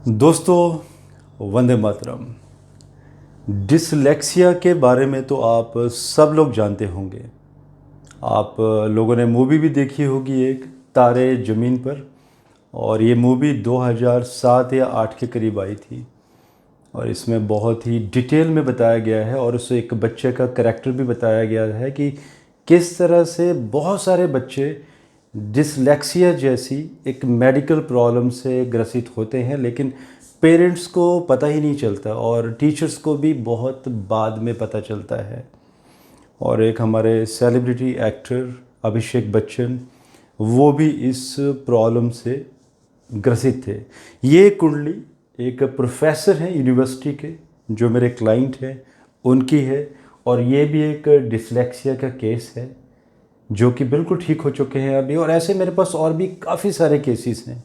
दोस्तों, वंदे मातरम। डिसलेक्सिया के बारे में तो आप सब लोग जानते होंगे। आप लोगों ने मूवी भी देखी होगी, एक तारे ज़मीन पर। और ये मूवी 2007 या 8 के करीब आई थी। और इसमें बहुत ही डिटेल में बताया गया है और उसे एक बच्चे का करैक्टर भी बताया गया है कि किस तरह से बहुत सारे बच्चे डिसलेक्सिया जैसी एक मेडिकल प्रॉब्लम से ग्रसित होते हैं, लेकिन पेरेंट्स को पता ही नहीं चलता और टीचर्स को भी बहुत बाद में पता चलता है। और एक हमारे सेलिब्रिटी एक्टर अभिषेक बच्चन, वो भी इस प्रॉब्लम से ग्रसित थे। ये कुंडली एक प्रोफेसर हैं यूनिवर्सिटी के, जो मेरे क्लाइंट हैं, उनकी है। और ये भी एक डिसलेक्सिया का केस है जो कि बिल्कुल ठीक हो चुके हैं अभी। और ऐसे मेरे पास और भी काफ़ी सारे केसेस हैं।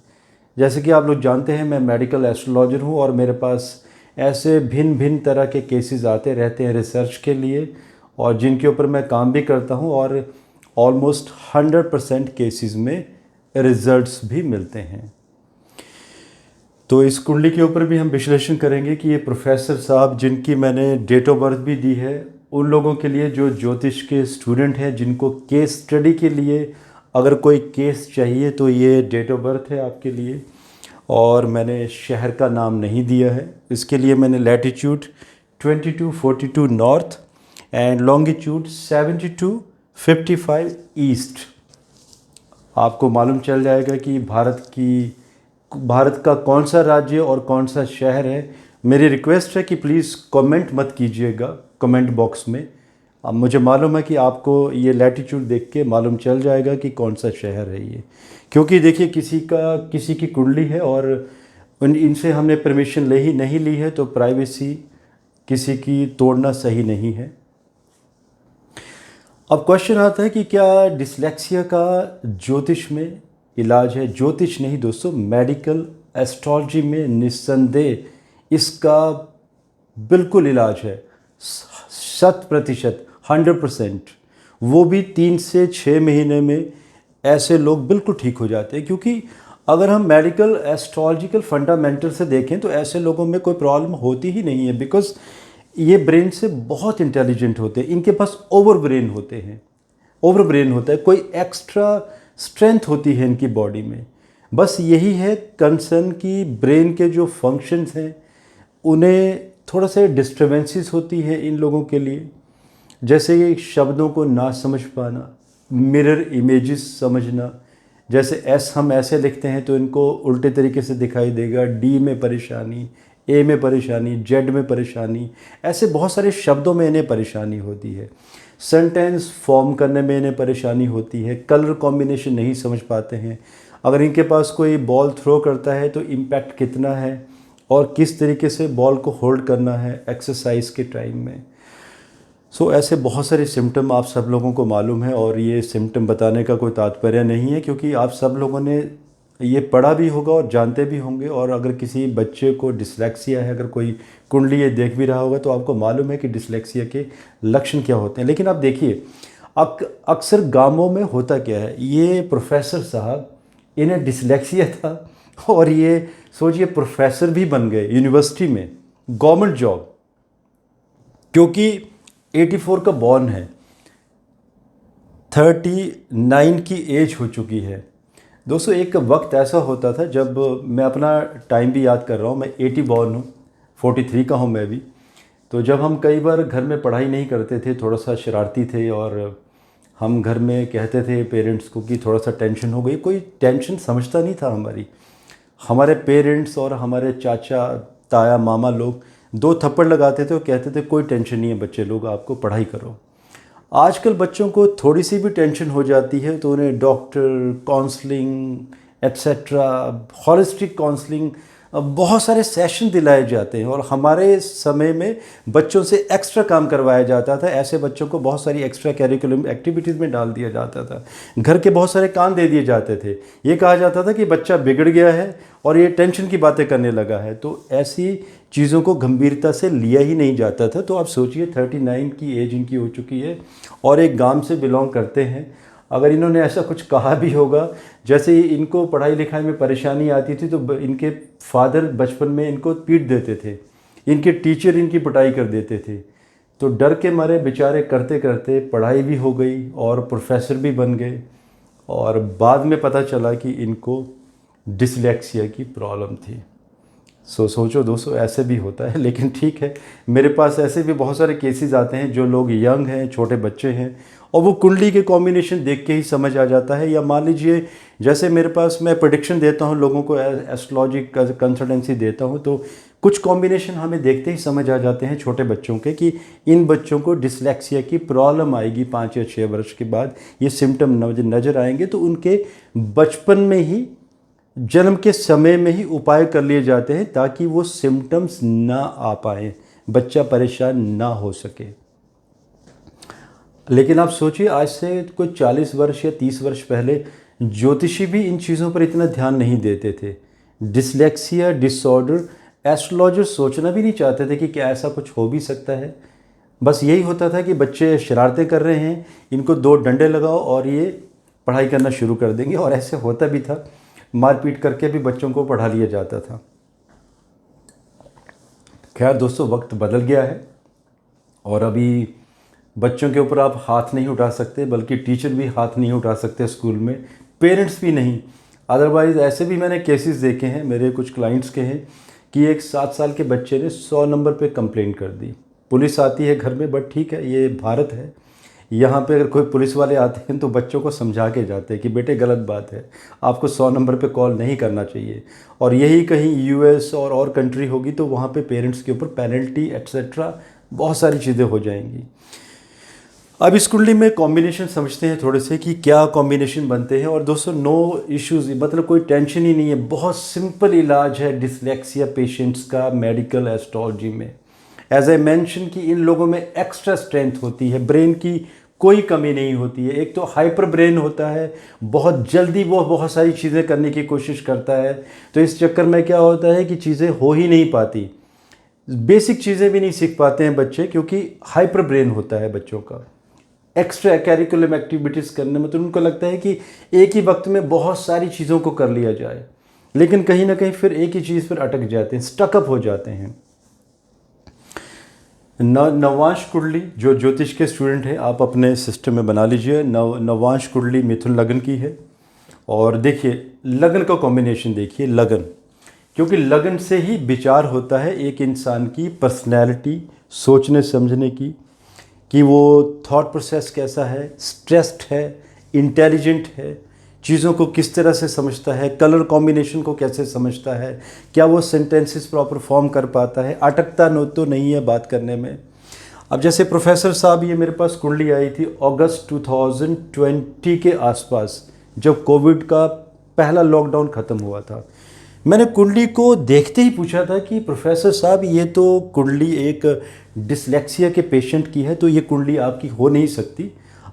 जैसे कि आप लोग जानते हैं, मैं मेडिकल एस्ट्रोलॉजर हूँ और मेरे पास ऐसे भिन्न भिन्न तरह के केसेस आते रहते हैं रिसर्च के लिए, और जिनके ऊपर मैं काम भी करता हूँ। और ऑलमोस्ट 100% केसेस में रिजल्ट्स भी मिलते हैं। तो इस कुंडली के ऊपर भी हम विश्लेषण करेंगे कि ये प्रोफेसर साहब, जिनकी मैंने डेट ऑफ बर्थ भी दी है, उन लोगों के लिए जो ज्योतिष के स्टूडेंट हैं, जिनको केस स्टडी के लिए अगर कोई केस चाहिए तो ये डेट ऑफ बर्थ है आपके लिए। और मैंने शहर का नाम नहीं दिया है, इसके लिए मैंने latitude 2242 north and longitude 7255 east. आपको मालूम चल जाएगा कि भारत का कौन सा राज्य और कौन सा शहर है। मेरी रिक्वेस्ट है कि प्लीज़ कमेंट मत कीजिएगा कमेंट बॉक्स में। अब मुझे मालूम है कि आपको ये लैटिट्यूड देख के मालूम चल जाएगा कि कौन सा शहर है ये, क्योंकि देखिए किसी की कुंडली है और इनसे हमने परमिशन नहीं ली है, तो प्राइवेसी किसी की तोड़ना सही नहीं है। अब क्वेश्चन आता है कि क्या डिसलेक्सिया का ज्योतिष में इलाज है? ज्योतिष नहीं दोस्तों, मेडिकल एस्ट्रोलॉजी में निस्संदेह इसका बिल्कुल इलाज है। 100%, 100%। वो भी 3 से 6 महीने में ऐसे लोग बिल्कुल ठीक हो जाते हैं। क्योंकि अगर हम मेडिकल एस्ट्रोलॉजिकल फंडामेंटल से देखें तो ऐसे लोगों में कोई प्रॉब्लम होती ही नहीं है, बिकॉज ये ब्रेन से बहुत इंटेलिजेंट होते हैं। इनके पास ओवर ब्रेन होते हैं, ओवर ब्रेन होता है, कोई एक्स्ट्रा स्ट्रेंथ होती है इनकी बॉडी में। बस यही है कंसर्न कि ब्रेन के जो फंक्शंस हैं उन्हें थोड़ा सा डिस्टर्बेंसेस होती है इन लोगों के लिए। जैसे शब्दों को ना समझ पाना, मिरर इमेजेस समझना। जैसे एस हम ऐसे लिखते हैं तो इनको उल्टे तरीके से दिखाई देगा। डी में परेशानी, ए में परेशानी, जेड में परेशानी। ऐसे बहुत सारे शब्दों में इन्हें परेशानी होती है। सेंटेंस फॉर्म करने में इन्हें परेशानी होती है। कलर कॉम्बिनेशन नहीं समझ पाते हैं। अगर इनके पास कोई बॉल थ्रो करता है तो इम्पैक्ट कितना है और किस तरीके से बॉल को होल्ड करना है एक्सरसाइज के टाइम में। सो ऐसे बहुत सारे सिम्टम आप सब लोगों को मालूम है। और ये सिम्टम बताने का कोई तात्पर्य नहीं है, क्योंकि आप सब लोगों ने ये पढ़ा भी होगा और जानते भी होंगे। और अगर किसी बच्चे को डिसलेक्सिया है, अगर कोई कुंडली ये देख भी रहा होगा, तो आपको मालूम है कि डिसलेक्सिया के लक्षण क्या होते हैं। लेकिन आप देखिए, अक्सर गांवों में होता क्या है, ये प्रोफेसर साहब, इन्हें डिसलेक्सिया था और ये सोचिए प्रोफेसर भी बन गए यूनिवर्सिटी में, गवर्नमेंट जॉब। क्योंकि 84 का बॉर्न है, 39 की एज हो चुकी है। दोस्तों, एक वक्त ऐसा होता था जब मैं अपना टाइम भी याद कर रहा हूँ, मैं 80 बॉर्न हूँ, 43 का हूँ मैं भी। तो जब हम कई बार घर में पढ़ाई नहीं करते थे, थोड़ा सा शरारती थे, और हम घर में कहते थे पेरेंट्स को कि थोड़ा सा टेंशन हो गई, कोई टेंशन समझता नहीं था हमारी। हमारे पेरेंट्स और हमारे चाचा ताया मामा लोग 2 थप्पड़ लगाते थे और कहते थे कोई टेंशन नहीं है बच्चे लोग, आपको पढ़ाई करो। आजकल बच्चों को थोड़ी सी भी टेंशन हो जाती है तो उन्हें doctor, counselling etcetera, holistic counselling, बहुत सारे सेशन दिलाए जाते हैं। और हमारे समय में बच्चों से एक्स्ट्रा काम करवाया जाता था। ऐसे बच्चों को बहुत सारी एक्स्ट्रा करिकुलम एक्टिविटीज़ में डाल दिया जाता था। घर के बहुत सारे काम दे दिए जाते थे। ये कहा जाता था कि बच्चा बिगड़ गया है और ये टेंशन की बातें करने लगा है। तो ऐसी चीज़ों को गंभीरता से लिया ही नहीं जाता था। तो आप सोचिए 39 की एज इनकी हो चुकी है और एक गांव से बिलोंग करते हैं। अगर इन्होंने ऐसा कुछ कहा भी होगा, जैसे इनको पढ़ाई लिखाई में परेशानी आती थी तो इनके फादर बचपन में इनको पीट देते थे, इनके टीचर इनकी पिटाई कर देते थे, तो डर के मारे बेचारे करते करते पढ़ाई भी हो गई और प्रोफेसर भी बन गए। और बाद में पता चला कि इनको डिसलेक्सिया की प्रॉब्लम थी। सोचो दोस्तों, ऐसे भी होता है। लेकिन ठीक है, मेरे पास ऐसे भी बहुत सारे केसेस आते हैं जो लोग यंग हैं, छोटे बच्चे हैं, और वो कुंडली के कॉम्बिनेशन देख के ही समझ आ जाता है। या मान लीजिए जैसे मेरे पास, मैं प्रेडिक्शन देता हूँ लोगों को, एस्ट्रोलॉजी कंसल्टेंसी देता हूँ, तो कुछ कॉम्बिनेशन हमें देखते ही समझ आ जाते हैं छोटे बच्चों के कि इन बच्चों को डिसलेक्सिया की प्रॉब्लम आएगी 5 या 6 वर्ष के बाद, ये सिम्टम नज़र आएंगे। तो उनके बचपन में ही, जन्म के समय में ही उपाय कर लिए जाते हैं ताकि वो सिम्टम्स ना आ पाए, बच्चा परेशान ना हो सके। लेकिन आप सोचिए, आज से कोई 40 वर्ष या 30 वर्ष पहले ज्योतिषी भी इन चीज़ों पर इतना ध्यान नहीं देते थे। डिसलेक्सिया डिसऑर्डर एस्ट्रोलॉजर सोचना भी नहीं चाहते थे कि क्या ऐसा कुछ हो भी सकता है। बस यही होता था कि बच्चे शरारतें कर रहे हैं, इनको 2 डंडे लगाओ और ये पढ़ाई करना शुरू कर देंगे। और ऐसे होता भी था, मारपीट करके भी बच्चों को पढ़ा लिया जाता था। खैर दोस्तों, वक्त बदल गया है और अभी बच्चों के ऊपर आप हाथ नहीं उठा सकते, बल्कि टीचर भी हाथ नहीं उठा सकते स्कूल में, पेरेंट्स भी नहीं। अदरवाइज़ ऐसे भी मैंने केसेस देखे हैं, मेरे कुछ क्लाइंट्स के हैं, कि एक 7 साल के बच्चे ने 100 नंबर पे कंप्लेंट कर दी। पुलिस आती है घर में, बट ठीक है, ये भारत है, यहाँ पे अगर कोई पुलिस वाले आते हैं तो बच्चों को समझा के जाते हैं कि बेटे गलत बात है, आपको 100 नंबर पे कॉल नहीं करना चाहिए। और यही कहीं यूएस और कंट्री होगी तो वहाँ पे पेरेंट्स के ऊपर पेनल्टी एट्सेट्रा बहुत सारी चीज़ें हो जाएंगी। अब इस कुंडली में कॉम्बिनेशन समझते हैं थोड़े से कि क्या कॉम्बिनेशन बनते हैं। और दोस्तों, नो इश्यूज़, मतलब कोई टेंशन ही नहीं है, बहुत सिंपल इलाज है डिसलेक्सिया पेशेंट्स का मेडिकल एस्ट्रोलॉजी में। एज आई मेंशन कि इन लोगों में एक्स्ट्रा स्ट्रेंथ होती है, ब्रेन की कोई कमी नहीं होती है। एक तो हाइपर ब्रेन होता है, बहुत जल्दी वो बहुत सारी चीज़ें करने की कोशिश करता है, तो इस चक्कर में क्या होता है कि चीज़ें हो ही नहीं पाती, बेसिक चीज़ें भी नहीं सीख पाते हैं बच्चे, क्योंकि हाइपर ब्रेन होता है बच्चों का। एक्स्ट्रा करिकुलम एक्टिविटीज़ करने में तो उनको लगता है कि एक ही वक्त में बहुत सारी चीज़ों को कर लिया जाए, लेकिन कहीं ना कहीं फिर एक ही चीज़ पर अटक जाते हैं, स्टकअप हो जाते हैं। नवांश कुंडली जो ज्योतिष के स्टूडेंट हैं, आप अपने सिस्टम में बना लीजिए। नवांश कुंडली मिथुन लगन की है। और देखिए लगन का कॉम्बिनेशन देखिए, लगन, क्योंकि लगन से ही विचार होता है एक इंसान की पर्सनैलिटी, सोचने समझने की, कि वो थॉट प्रोसेस कैसा है, स्ट्रेस्ड है, इंटेलिजेंट है, चीज़ों को किस तरह से समझता है, कलर कॉम्बिनेशन को कैसे समझता है, क्या वो सेंटेंसेस प्रॉपर फॉर्म कर पाता है, अटकता तो नहीं है बात करने में। अब जैसे प्रोफेसर साहब, ये मेरे पास कुंडली आई थी अगस्त 2020 के आसपास, जब कोविड का पहला लॉकडाउन ख़त्म हुआ था। मैंने कुंडली को देखते ही पूछा था कि प्रोफेसर साहब, ये तो कुंडली एक डिसलेक्सिया के पेशेंट की है, तो ये कुंडली आपकी हो नहीं सकती,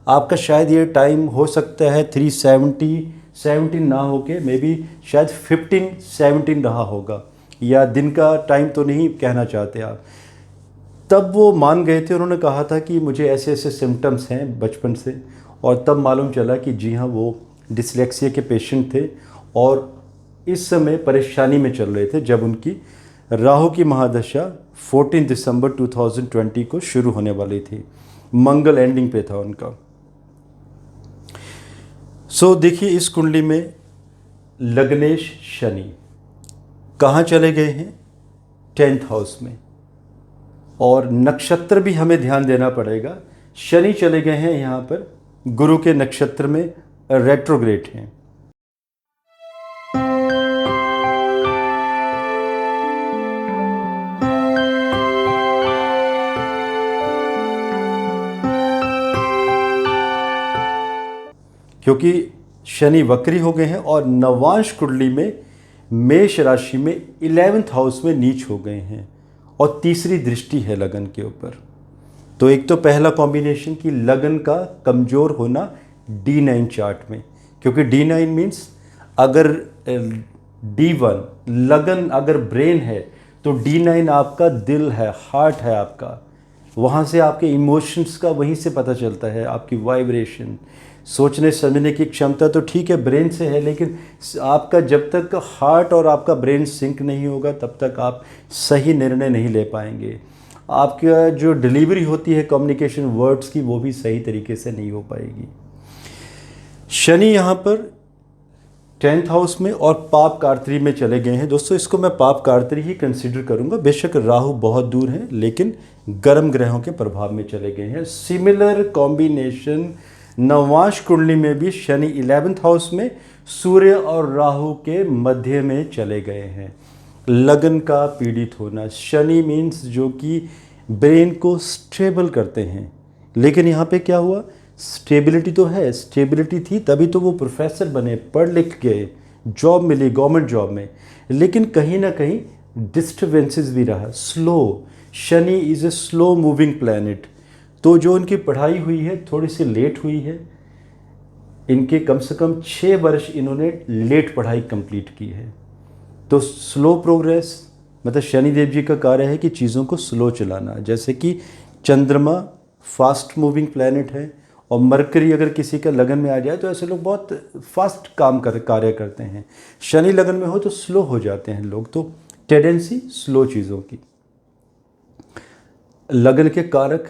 आपका शायद ये टाइम हो सकता है 317 ना हो के मे बी शायद 15-17 रहा होगा, या दिन का टाइम तो नहीं कहना चाहते आप। तब वो मान गए थे, उन्होंने कहा था कि मुझे ऐसे ऐसे सिम्टम्स हैं बचपन से, और तब मालूम चला कि जी हाँ, वो डिसलेक्सिया के पेशेंट थे और इस समय परेशानी में चल रहे थे जब उनकी राहु की महादशा 14 दिसंबर 2020 को शुरू होने वाली थी, मंगल एंडिंग पे था उनका। सो देखिए, इस कुंडली में लग्नेश शनि कहाँ चले गए हैं, 10th हाउस में, और नक्षत्र भी हमें ध्यान देना पड़ेगा। शनि चले गए हैं यहाँ पर गुरु के नक्षत्र में, रेट्रोग्रेड हैं। क्योंकि शनि वक्री हो गए हैं और नवांश कुंडली में मेष राशि में 11th हाउस में नीच हो गए हैं, और तीसरी दृष्टि है लगन के ऊपर। तो एक तो पहला कॉम्बिनेशन कि लगन का कमज़ोर होना D9 चार्ट में, क्योंकि D9 मीन्स अगर D1 लगन अगर ब्रेन है तो D9 आपका दिल है, हार्ट है आपका, वहाँ से आपके इमोशंस का वहीं से पता चलता है, आपकी वाइब्रेशन, सोचने समझने की क्षमता तो ठीक है ब्रेन से है, लेकिन आपका जब तक हार्ट और आपका ब्रेन सिंक नहीं होगा तब तक आप सही निर्णय नहीं ले पाएंगे। आपका जो डिलीवरी होती है कम्युनिकेशन वर्ड्स की, वो भी सही तरीके से नहीं हो पाएगी। शनि यहाँ पर 10th हाउस में और पाप कारतरी में चले गए हैं। दोस्तों इसको मैं पाप कारतरी ही कंसिडर करूंगा, बेशक राहु बहुत दूर है लेकिन गर्म ग्रहों के प्रभाव में चले गए हैं। सिमिलर कॉम्बिनेशन नवांश कुंडली में भी शनि 11th हाउस में सूर्य और राहु के मध्य में चले गए हैं। लगन का पीड़ित होना, शनि मीन्स जो कि ब्रेन को स्टेबल करते हैं, लेकिन यहाँ पे क्या हुआ, स्टेबिलिटी तो है, स्टेबिलिटी थी तभी तो वो प्रोफेसर बने, पढ़ लिख गए, जॉब मिली गवर्नमेंट जॉब में, लेकिन कहीं ना कहीं डिस्टर्बेंसेस भी रहा, slow. Shani is a slow moving planet, तो जो उनकी पढ़ाई हुई है थोड़ी सी लेट हुई है। इनके कम से कम 6 वर्ष इन्होंने लेट पढ़ाई कंप्लीट की है। तो स्लो प्रोग्रेस मतलब शनिदेव जी का कार्य है कि चीज़ों को स्लो चलाना। जैसे कि चंद्रमा फास्ट मूविंग प्लैनेट है और मरकरी अगर किसी का लगन में आ जाए तो ऐसे लोग बहुत फास्ट कार्य करते हैं। शनि लगन में हो तो स्लो हो जाते हैं लोग, तो टेंडेंसी स्लो चीज़ों की। लगन के कारक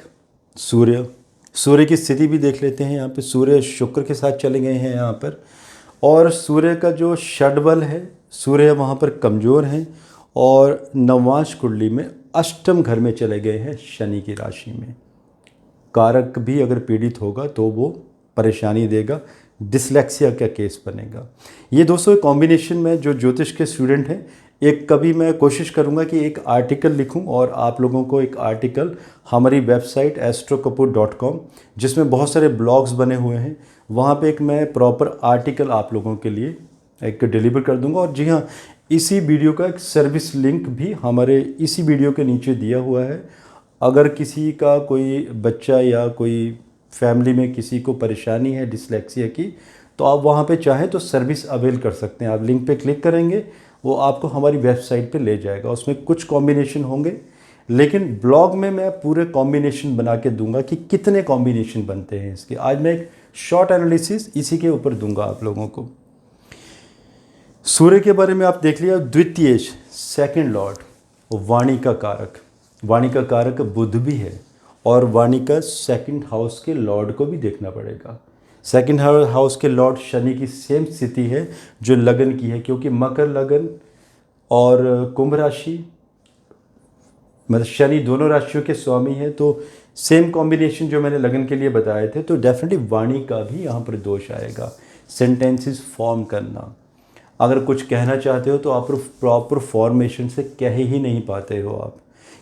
सूर्य की स्थिति भी देख लेते हैं। यहाँ पे सूर्य शुक्र के साथ चले गए हैं यहाँ पर, और सूर्य का जो षडबल है, सूर्य वहाँ पर कमज़ोर हैं और नवांश कुंडली में अष्टम घर में चले गए हैं शनि की राशि में। कारक भी अगर पीड़ित होगा तो वो परेशानी देगा, डिसलेक्सिया का केस बनेगा। ये दोस्तों कॉम्बिनेशन में जो ज्योतिष के स्टूडेंट हैं, एक कभी मैं कोशिश करूंगा कि एक आर्टिकल लिखूं और आप लोगों को एक आर्टिकल हमारी वेबसाइट astrokapoor.com, जिसमें बहुत सारे ब्लॉग्स बने हुए हैं, वहाँ पे एक मैं प्रॉपर आर्टिकल आप लोगों के लिए एक डिलीवर कर दूंगा। और जी हाँ, इसी वीडियो का एक सर्विस लिंक भी हमारे इसी वीडियो के नीचे दिया हुआ है। अगर किसी का कोई बच्चा या कोई फैमिली में किसी को परेशानी है डिसलेक्सिया की, तो आप वहाँ पे चाहें तो सर्विस अवेल कर सकते हैं। आप लिंक पे क्लिक करेंगे, वो आपको हमारी वेबसाइट पे ले जाएगा। उसमें कुछ कॉम्बिनेशन होंगे, लेकिन ब्लॉग में मैं पूरे कॉम्बिनेशन बना के दूंगा कि कितने कॉम्बिनेशन बनते हैं इसके। आज मैं एक शॉर्ट एनालिसिस इसी के ऊपर दूंगा आप लोगों को। सूर्य के बारे में आप देख लिया, द्वितीय सेकंड लॉर्ड, वाणी का कारक, वाणी का कारक बुध भी है, और वाणी का सेकंड हाउस के लॉर्ड को भी देखना पड़ेगा। सेकंड हाउस के लॉर्ड शनि की सेम स्थिति है जो लगन की है, क्योंकि मकर लगन और कुंभ राशि मतलब शनि दोनों राशियों के स्वामी है, तो सेम कॉम्बिनेशन जो मैंने लगन के लिए बताए थे, तो डेफिनेटली वाणी का भी यहाँ पर दोष आएगा। सेंटेंसेस फॉर्म करना, अगर कुछ कहना चाहते हो तो आप प्रॉपर फॉर्मेशन से कह ही नहीं पाते हो आप,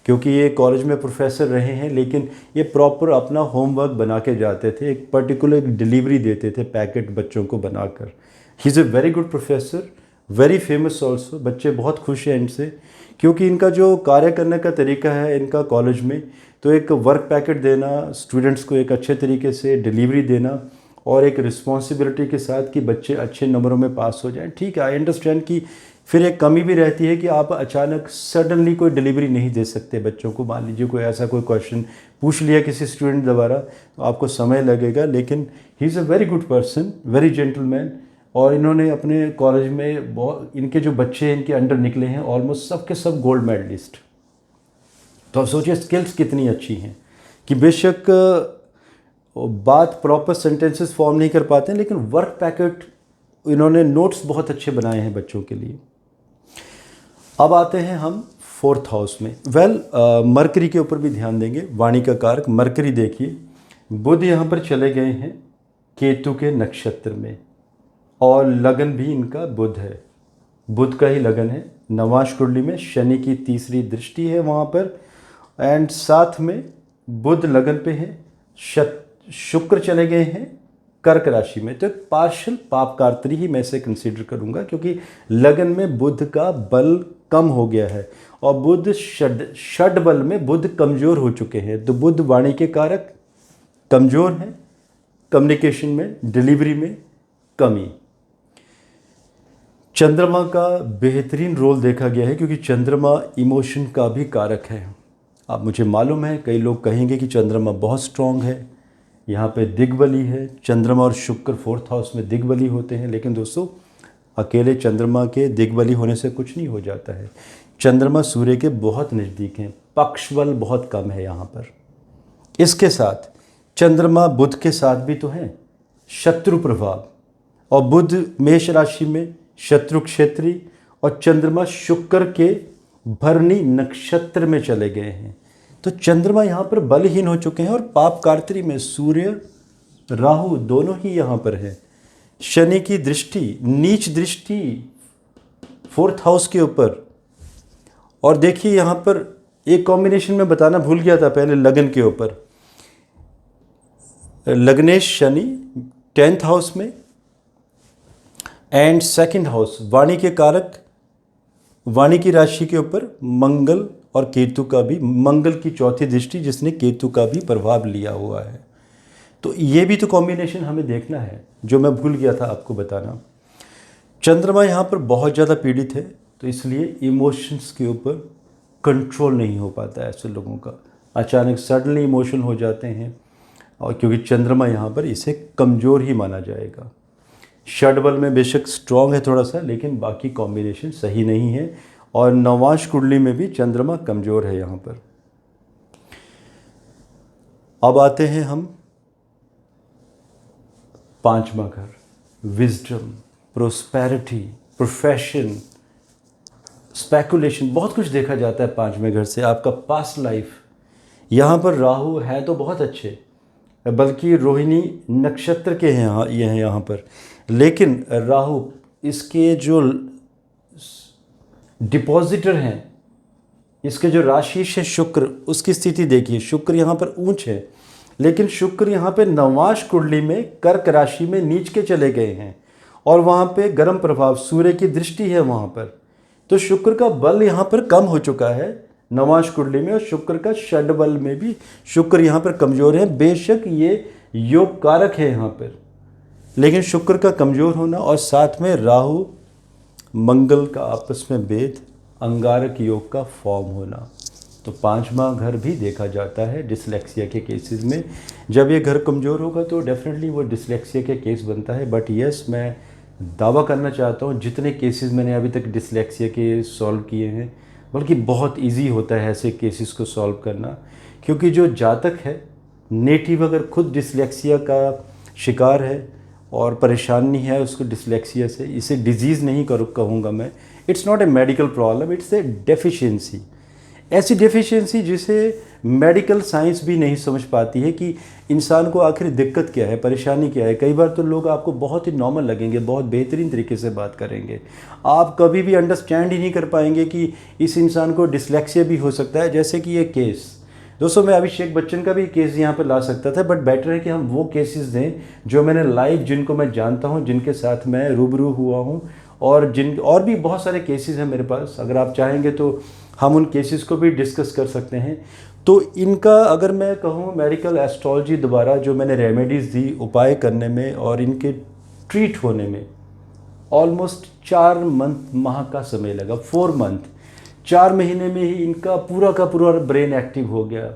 क्योंकि ये कॉलेज में प्रोफेसर रहे हैं लेकिन ये प्रॉपर अपना होमवर्क बना के जाते थे, एक पर्टिकुलर डिलीवरी देते थे पैकेट बच्चों को बनाकर। He is a very good professor, very famous also. बच्चे बहुत खुश हैं इनसे, क्योंकि इनका जो कार्य करने का तरीका है इनका कॉलेज में, तो एक वर्क पैकेट देना, स्टूडेंट्स को एक अच्छे तरीके से डिलीवरी देना और एक रिस्पॉन्सिबिलिटी के साथ कि बच्चे अच्छे नंबरों में पास हो जाएं। ठीक है, आई अंडरस्टैंड कि फिर एक कमी भी रहती है कि आप अचानक सडनली कोई डिलीवरी नहीं दे सकते बच्चों को। मान लीजिए कोई ऐसा कोई क्वेश्चन पूछ लिया किसी स्टूडेंट द्वारा, तो आपको समय लगेगा, लेकिन he is a very good person, very gentleman. और इन्होंने अपने कॉलेज में बहुत, इनके जो बच्चे इनके अंडर निकले हैं ऑलमोस्ट सब के सब गोल्ड मेडलिस्ट। तो आप सोचिए स्किल्स कितनी अच्छी हैं कि बेशक बात प्रॉपर सेंटेंसेस फॉर्म नहीं कर पाते हैं, लेकिन वर्क पैकेट इन्होंने नोट्स बहुत अच्छे बनाए हैं बच्चों के लिए। अब आते हैं हम 4th हाउस में। मरकरी के ऊपर भी ध्यान देंगे, वाणी का कारक मरकरी। देखिए बुध यहाँ पर चले गए हैं केतु के नक्षत्र में, और लगन भी इनका बुध है, बुध का ही लगन है। नवांश कुंडली में शनि की तीसरी दृष्टि है वहाँ पर, एंड साथ में बुध लगन पे है, शुक्र चले गए हैं कर्क राशि में। तो एक पार्शल पापकारत्री ही मैं इसे कंसीडर करूंगा, क्योंकि लगन में बुध का बल कम हो गया है और बुध षड बल में बुध कमजोर हो चुके हैं। तो बुध वाणी के कारक कमजोर हैं, कम्युनिकेशन में, डिलीवरी में कमी। चंद्रमा का बेहतरीन रोल देखा गया है, क्योंकि चंद्रमा इमोशन का भी कारक है। अब मुझे मालूम है कई लोग कहेंगे कि चंद्रमा बहुत स्ट्रांग है, यहाँ पे दिग्बली है। चंद्रमा और शुक्र 4th हाउस में दिग्बली होते हैं, लेकिन दोस्तों अकेले चंद्रमा के दिग्बली होने से कुछ नहीं हो जाता है। चंद्रमा सूर्य के बहुत नज़दीक हैं, पक्ष बल बहुत कम है यहाँ पर। इसके साथ चंद्रमा बुध के साथ भी तो हैं, शत्रु प्रभाव, और बुध मेष राशि में शत्रु क्षेत्री, और चंद्रमा शुक्र के भरणी नक्षत्र में चले गए हैं। तो चंद्रमा यहाँ पर बलहीन हो चुके हैं, और पाप कारत्री में सूर्य राहु दोनों ही यहाँ पर है। शनि की दृष्टि, नीच दृष्टि 4th हाउस के ऊपर। और देखिए यहाँ पर एक कॉम्बिनेशन में बताना भूल गया था पहले, लगन के ऊपर, लग्नेश शनि 10th हाउस में, एंड 2nd हाउस वाणी के कारक, वाणी की राशि के ऊपर मंगल और केतु का भी, मंगल की 4थी दृष्टि जिसने केतु का भी प्रभाव लिया हुआ है। तो ये भी तो कॉम्बिनेशन हमें देखना है, जो मैं भूल गया था आपको बताना। चंद्रमा यहाँ पर बहुत ज़्यादा पीड़ित है, तो इसलिए इमोशंस के ऊपर कंट्रोल नहीं हो पाता है ऐसे लोगों का, अचानक सडनली इमोशन हो जाते हैं, और क्योंकि चंद्रमा यहाँ पर इसे कमज़ोर ही माना जाएगा। षडबल में बेशक स्ट्रॉन्ग है थोड़ा सा, लेकिन बाकी कॉम्बिनेशन सही नहीं है, और नवांश कुंडली में भी चंद्रमा कमज़ोर है यहाँ पर। अब आते हैं हम 5वां घर, विजडम, प्रोस्पेरिटी, प्रोफेशन, स्पेकुलेशन, बहुत कुछ देखा जाता है 5वें घर से। आपका पास्ट लाइफ, यहाँ पर राहु है तो बहुत अच्छे, बल्कि रोहिणी नक्षत्र के हैं ये हैं यहाँ पर, लेकिन राहु इसके जो डिपॉजिटर हैं, इसके जो राशि से शुक्र, उसकी स्थिति देखिए, शुक्र यहाँ पर ऊंच है, लेकिन शुक्र यहाँ पे नवांश कुंडली में कर्क राशि में नीच के चले गए हैं, और वहाँ पे गर्म प्रभाव सूर्य की दृष्टि है वहाँ पर। तो शुक्र का बल यहाँ पर कम हो चुका है नवांश कुंडली में, और शुक्र का षड बल में भी शुक्र यहाँ पर कमज़ोर है। बेशक ये योग कारक है यहाँ पर, लेकिन शुक्र का कमज़ोर होना और साथ में राहु मंगल का आपस में भेद, अंगारक योग का फॉर्म होना, तो 5वां घर भी देखा जाता है डिसलेक्सिया के केसेस में। जब ये घर कमज़ोर होगा तो डेफिनेटली वो डिसलेक्सिया के केस बनता है। बट यस, मैं दावा करना चाहता हूँ जितने केसेस मैंने अभी तक डिसलेक्सिया के सॉल्व किए हैं, बल्कि बहुत इजी होता है ऐसे केसेस को सॉल्व करना, क्योंकि जो जातक है नेटिव अगर खुद डिसलेक्सिया का शिकार है और परेशानी है उसको डिसलेक्सिया से, इसे डिजीज़ नहीं कहूँगा मैं, it's not a medical problem, it's a deficiency. ऐसी डेफिशिएंसी जिसे मेडिकल साइंस भी नहीं समझ पाती है कि इंसान को आखिर दिक्कत क्या है, परेशानी क्या है। कई बार तो लोग आपको बहुत ही नॉर्मल लगेंगे, बहुत बेहतरीन तरीके से बात करेंगे, आप कभी भी अंडरस्टैंड ही नहीं कर पाएंगे कि इस इंसान को डिसलेक्सिया भी हो सकता है। जैसे कि ये केस दोस्तों, मैं अभिषेक बच्चन का भी केस यहाँ पर ला सकता था, बट बेटर है कि हम वो केसेस दें जो मैंने लाइव, जिनको मैं जानता हूँ, जिनके साथ मैं रूबरू हुआ हूँ, और भी बहुत सारे केसेस हैं मेरे पास। अगर आप चाहेंगे तो हम उन केसेस को भी डिस्कस कर सकते हैं। तो इनका अगर मैं कहूँ मेडिकल एस्ट्रोलॉजी द्वारा जो मैंने रेमेडीज़ दी उपाय करने में और इनके ट्रीट होने में, ऑलमोस्ट 4 माह का समय लगा, 4 मंथ, 4 महीने में ही इनका पूरा का पूरा ब्रेन एक्टिव हो गया।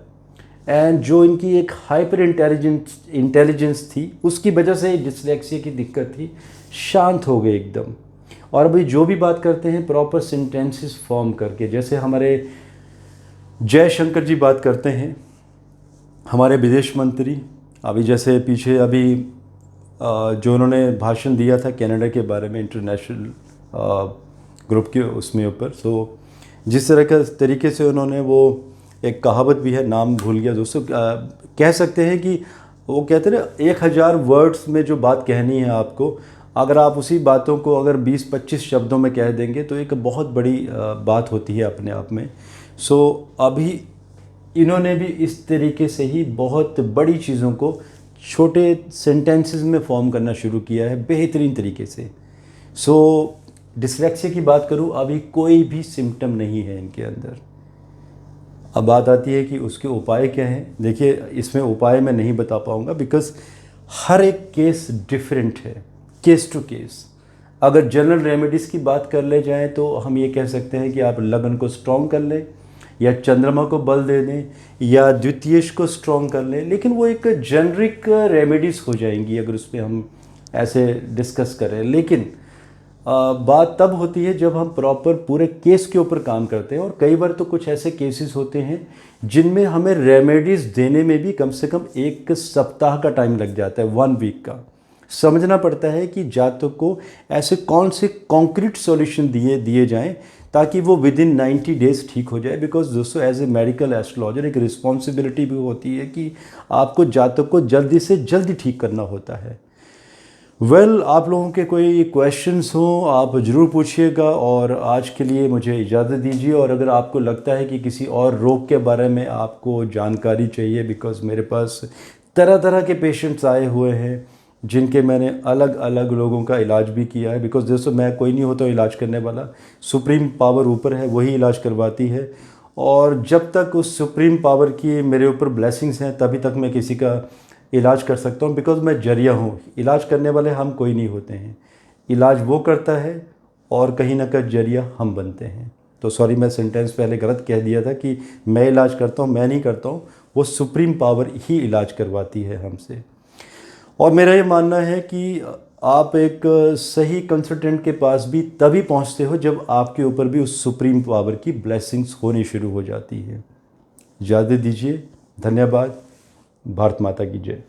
एंड जो इनकी एक हाइपर इंटेलिजेंस थी, उसकी वजह से डिसलेक्सिया की दिक्कत थी, शांत हो गए एकदम। और अभी जो भी बात करते हैं प्रॉपर सेंटेंसेस फॉर्म करके, जैसे हमारे जयशंकर जी बात करते हैं, हमारे विदेश मंत्री, अभी जैसे पीछे अभी जो उन्होंने भाषण दिया था कनाडा के बारे में, इंटरनेशनल ग्रुप के उसमें ऊपर, तो जिस तरह के तरीके से उन्होंने, वो एक कहावत भी है, नाम भूल गया दोस्तों, कह सकते हैं कि वो कहते हैं ना 1000 वर्ड्स में जो बात कहनी है आपको, अगर आप उसी बातों को अगर 20-25 शब्दों में कह देंगे तो एक बहुत बड़ी बात होती है अपने आप में। सो अभी इन्होंने भी इस तरीके से ही बहुत बड़ी चीज़ों को छोटे सेंटेंसेस में फॉर्म करना शुरू किया है बेहतरीन तरीके से। सो डिसलेक्सिया की बात करूँ, अभी कोई भी सिम्टम नहीं है इनके अंदर। अब बात आती है कि उसके उपाय क्या हैं। देखिए, इसमें उपाय मैं नहीं बता पाऊँगा, बिकॉज़ हर एक केस डिफरेंट है, केस टू केस। अगर जनरल रेमेडीज़ की बात कर ले जाएँ तो हम ये कह सकते हैं कि आप लगन को स्ट्रॉन्ग कर लें, या चंद्रमा को बल दे दें या द्वितीयेश को स्ट्रॉन्ग कर लें, लेकिन वो एक जेनरिक रेमेडीज़ हो जाएंगी अगर उस पर हम ऐसे डिस्कस करें। लेकिन बात तब होती है जब हम प्रॉपर पूरे केस के ऊपर काम करते हैं, और कई बार तो कुछ ऐसे केसेस होते हैं जिनमें हमें रेमेडीज़ देने में भी कम से कम 1 सप्ताह का टाइम लग जाता है, 1 वीक का। समझना पड़ता है कि जातक को ऐसे कौन से कॉन्क्रीट सॉल्यूशन दिए जाएं ताकि वो विद इन 90 डेज़ ठीक हो जाए। बिकॉज दोस्तों, एज ए मेडिकल एस्ट्रोलॉजर एक रिस्पॉन्सिबिलिटी भी होती है कि आपको जातक को जल्दी से जल्दी ठीक करना होता है। आप लोगों के कोई क्वेश्चंस हो आप ज़रूर पूछिएगा, और आज के लिए मुझे इजाज़त दीजिए। और अगर आपको लगता है कि किसी और रोग के बारे में आपको जानकारी चाहिए, बिकॉज़ मेरे पास तरह तरह के पेशेंट्स आए हुए हैं जिनके मैंने अलग अलग लोगों का इलाज भी किया है। बिकॉज़ दोस्तों, मैं कोई नहीं होता इलाज करने वाला, सुप्रीम पावर ऊपर है, वही इलाज करवाती है। और जब तक उस सुप्रीम पावर की मेरे ऊपर ब्लेसिंग्स हैं तभी तक मैं किसी का इलाज कर सकता हूँ। बिकॉज़ मैं जरिया हूँ, इलाज करने वाले हम कोई नहीं होते हैं, इलाज वो करता है और कहीं ना कहीं जरिया हम बनते हैं। तो सॉरी, मैं सेंटेंस पहले गलत कह दिया था कि मैं इलाज करता हूँ, मैं नहीं करता हूँ, वो सुप्रीम पावर ही इलाज करवाती है हमसे। और मेरा ये मानना है कि आप एक सही कंसल्टेंट के पास भी तभी पहुंचते हो जब आपके ऊपर भी उस सुप्रीम पावर की ब्लेसिंग्स होनी शुरू हो जाती है। इजाज़त दीजिए, धन्यवाद। भारत माता की जय।